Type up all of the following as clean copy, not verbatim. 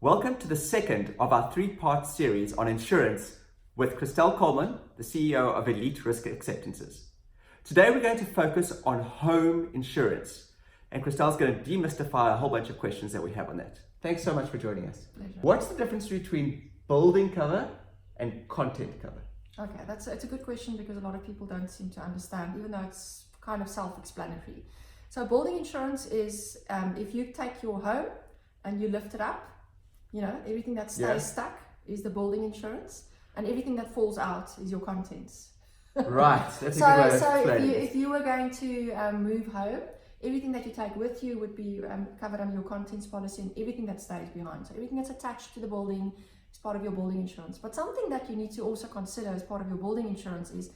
Welcome to the second of our three-part series on insurance with Christelle Colman, the CEO of Elite Risk Acceptances. Today we're going to focus on home insurance, and Christelle's going to demystify a whole bunch of questions that we have on that. Thanks so much for joining us. Pleasure. What's the difference between building cover and content cover? Okay, it's a good question because a lot of people don't seem to understand, even though it's kind of self-explanatory. So building insurance is if you take your home and you lift it up, everything that stays stuck is the building insurance, and everything that falls out is your contents. Right, that's a good way of explaining it. If you were going to move home, everything that you take with you would be covered under your contents policy, and everything that stays behind. So everything that's attached to the building is part of your building insurance. But something that you need to also consider as part of your building insurance is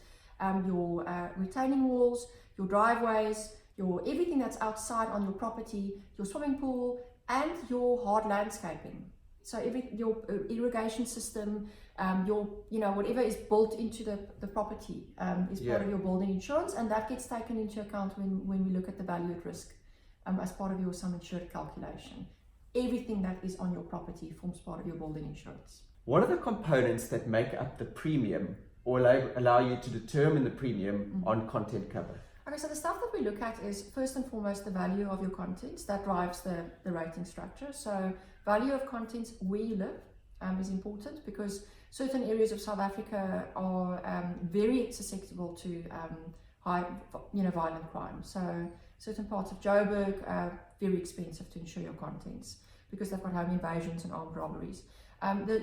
your retaining walls, your driveways, your everything that's outside on your property, your swimming pool, and your hard landscaping. So your irrigation system, whatever is built into the property is part of your building insurance, and that gets taken into account when we look at the value at risk as part of your sum insured calculation. Everything that is on your property forms part of your building insurance. What are the components that make up the premium or allow you to determine the premium on content cover? Okay, so the stuff that we look at is first and foremost the value of your contents. That drives the rating structure. So value of contents where you live is important, because certain areas of South Africa are very susceptible to violent crime. So certain parts of Joburg are very expensive to insure your contents because they've got home invasions and armed robberies.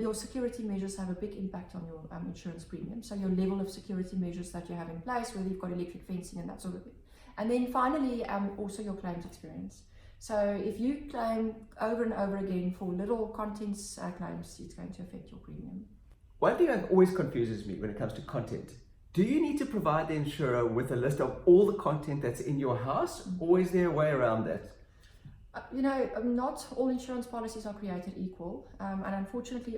Your security measures have a big impact on your insurance premium. So your level of security measures that you have in place, whether you've got electric fencing and that sort of thing. And then finally, also your claims experience. So if you claim over and over again for little contents claims, it's going to affect your premium. One thing that always confuses me when it comes to content, do you need to provide the insurer with a list of all the content that's in your house, or is there a way around that? Not all insurance policies are created equal, and unfortunately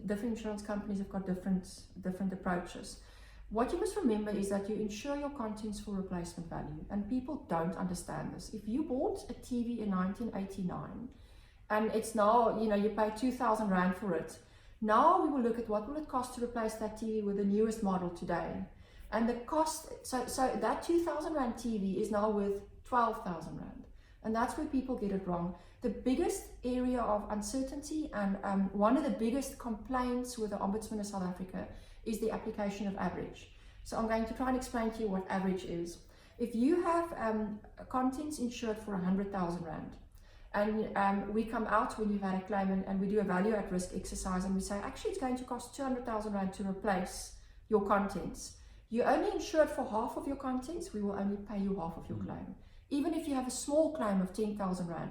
different insurance companies have got different approaches. What you must remember is that you insure your contents for replacement value, and people don't understand this. If you bought a TV in 1989 and it's now, you pay 2,000 Rand for it, now we will look at what will it cost to replace that TV with the newest model today. And the cost, so that 2,000 Rand TV is now worth 12,000 Rand. And that's where people get it wrong. The biggest area of uncertainty and one of the biggest complaints with the Ombudsman of South Africa is the application of average. So I'm going to try and explain to you what average is. If you have contents insured for 100,000 Rand, and we come out when you've had a claim and we do a value at risk exercise, and we say, actually it's going to cost 200,000 Rand to replace your contents. You're only insured for half of your contents, we will only pay you half of your claim. Even if you have a small claim of 10,000 Rand,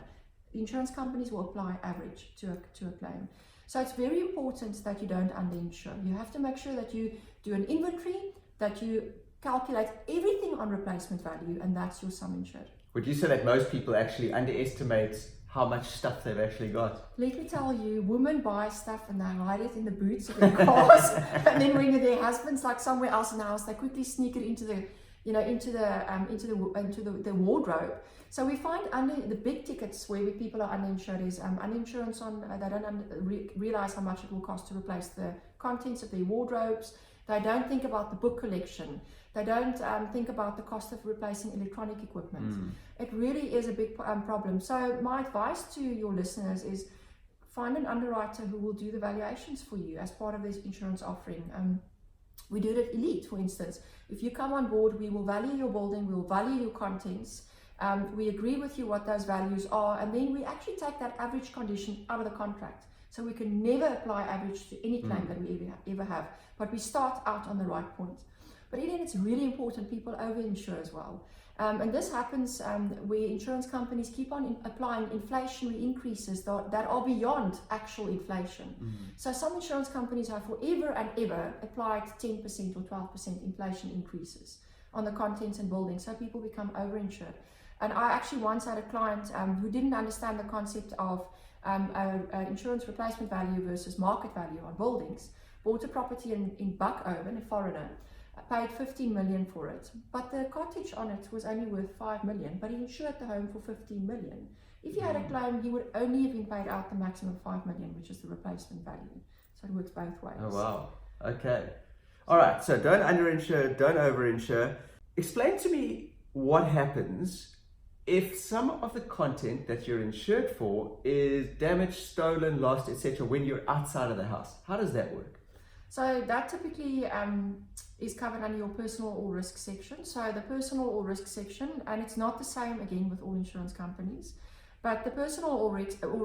insurance companies will apply average to a claim. So it's very important that you don't underinsure. You have to make sure that you do an inventory, that you calculate everything on replacement value, and that's your sum insured. Would you say that most people actually underestimate how much stuff they've actually got? Let me tell you, women buy stuff and they hide it in the boots of their cars, and then when their husband's like somewhere else in the house, they quickly sneak it into the wardrobe. So we find under the big tickets where people are underinsured is underinsurance on they don't realize how much it will cost to replace the contents of their wardrobes. They don't think about the book collection. They don't think about the cost of replacing electronic equipment. It really is a big problem. So my advice to your listeners is find an underwriter who will do the valuations for you as part of this insurance offering. We do it at Elite, for instance. If you come on board, we will value your building, we will value your contents, we agree with you what those values are, and then we actually take that average condition out of the contract. So we can never apply average to any claim that we ever have, but we start out on the right point. But again, it's really important people overinsure as well. And this happens where insurance companies keep on applying inflationary increases that are beyond actual inflation. So some insurance companies have forever and ever applied 10% or 12% inflation increases on the contents and buildings, so people become overinsured. And I actually once had a client who didn't understand the concept of insurance replacement value versus market value on buildings, bought a property in Buckoven, a foreigner, paid 15 million for it, but the cottage on it was only worth 5 million, but he insured the home for 15 million. If you had a claim, you would only have been paid out the maximum 5 million, which is the replacement value. So it works both ways. Oh, wow. Okay. All right. So don't underinsure, don't overinsure. Explain to me what happens if some of the content that you're insured for is damaged, stolen, lost, etc. when you're outside of the house. How does that work? So that typically is covered under your personal or risk section. So the personal or risk section, and it's not the same again with all insurance companies, but the personal or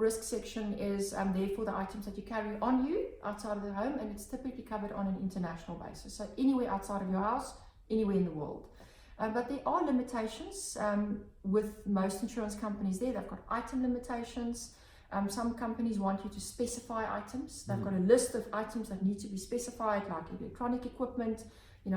risk section is there for the items that you carry on you outside of the home, and it's typically covered on an international basis. So anywhere outside of your house, anywhere in the world. But there are limitations with most insurance companies there. They've got item limitations. Some companies want you to specify items. They've got a list of items that need to be specified, like electronic equipment,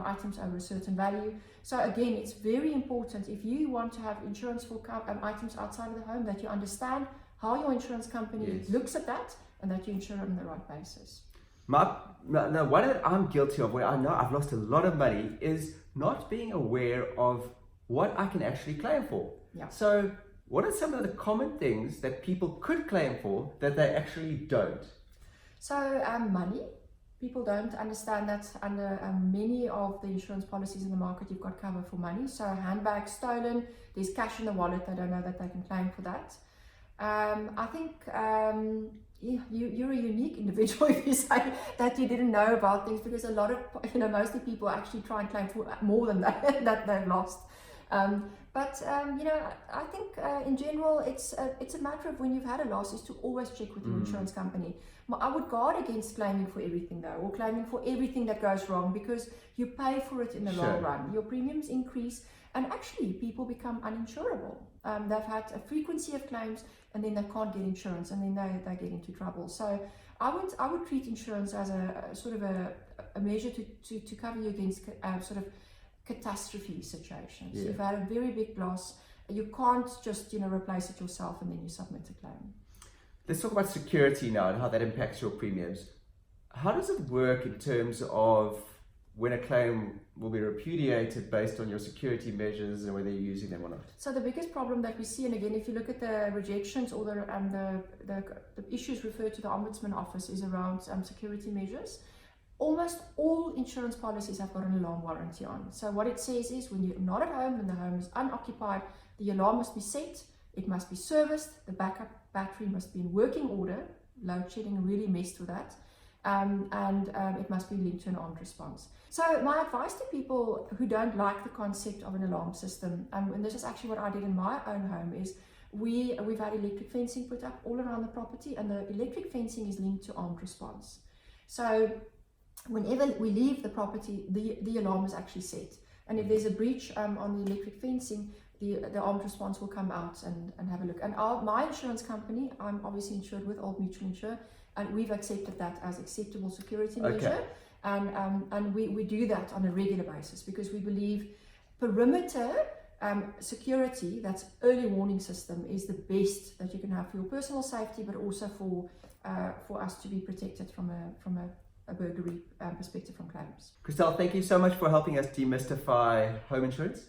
items over a certain value. So again, it's very important if you want to have insurance for items outside of the home, that you understand how your insurance company looks at that and that you insure on the right basis. Now, one that I'm guilty of, where I know I've lost a lot of money, is not being aware of what I can actually claim for. Yeah. So what are some of the common things that people could claim for that they actually don't? So money. People don't understand that under many of the insurance policies in the market, you've got cover for money. So handbags stolen, there's cash in the wallet, they don't know that they can claim for that. I think you're a unique individual if you say that you didn't know about things, because a lot of, mostly people actually try and claim for more than that they've lost. I think in general, it's a matter of when you've had a loss is to always check with your insurance company. I would guard against claiming for everything though, or claiming for everything that goes wrong, because you pay for it in the long run. Your premiums increase, and actually people become uninsurable. They've had a frequency of claims, and then they can't get insurance, and then they get into trouble. So I would treat insurance as a sort of a measure to cover you against sort of catastrophe situations. Yeah. You've had a very big loss, you can't just replace it yourself and then you submit a claim. Let's talk about security now and how that impacts your premiums. How does it work in terms of when a claim will be repudiated based on your security measures and whether you're using them or not? So the biggest problem that we see, and again, if you look at the rejections or the issues referred to the Ombudsman office, is around security measures. Almost all insurance policies have got an alarm warranty on. So what it says is, when you're not at home, when the home is unoccupied, the alarm must be set, it must be serviced, the backup battery must be in working order. Load shedding really messed with that. It must be linked to an armed response. So my advice to people who don't like the concept of an alarm system, and this is actually what I did in my own home, is we've had electric fencing put up all around the property, and the electric fencing is linked to armed response. So whenever we leave the property, the alarm is actually set. And if there's a breach on the electric fencing, the armed response will come out and have a look. And my insurance company, I'm obviously insured with Old Mutual Insure, and we've accepted that as acceptable security measure. And we do that on a regular basis, because we believe perimeter security, that's early warning system, is the best that you can have for your personal safety, but also for us to be protected from a burglary perspective from claims. Christelle, thank you so much for helping us demystify home insurance.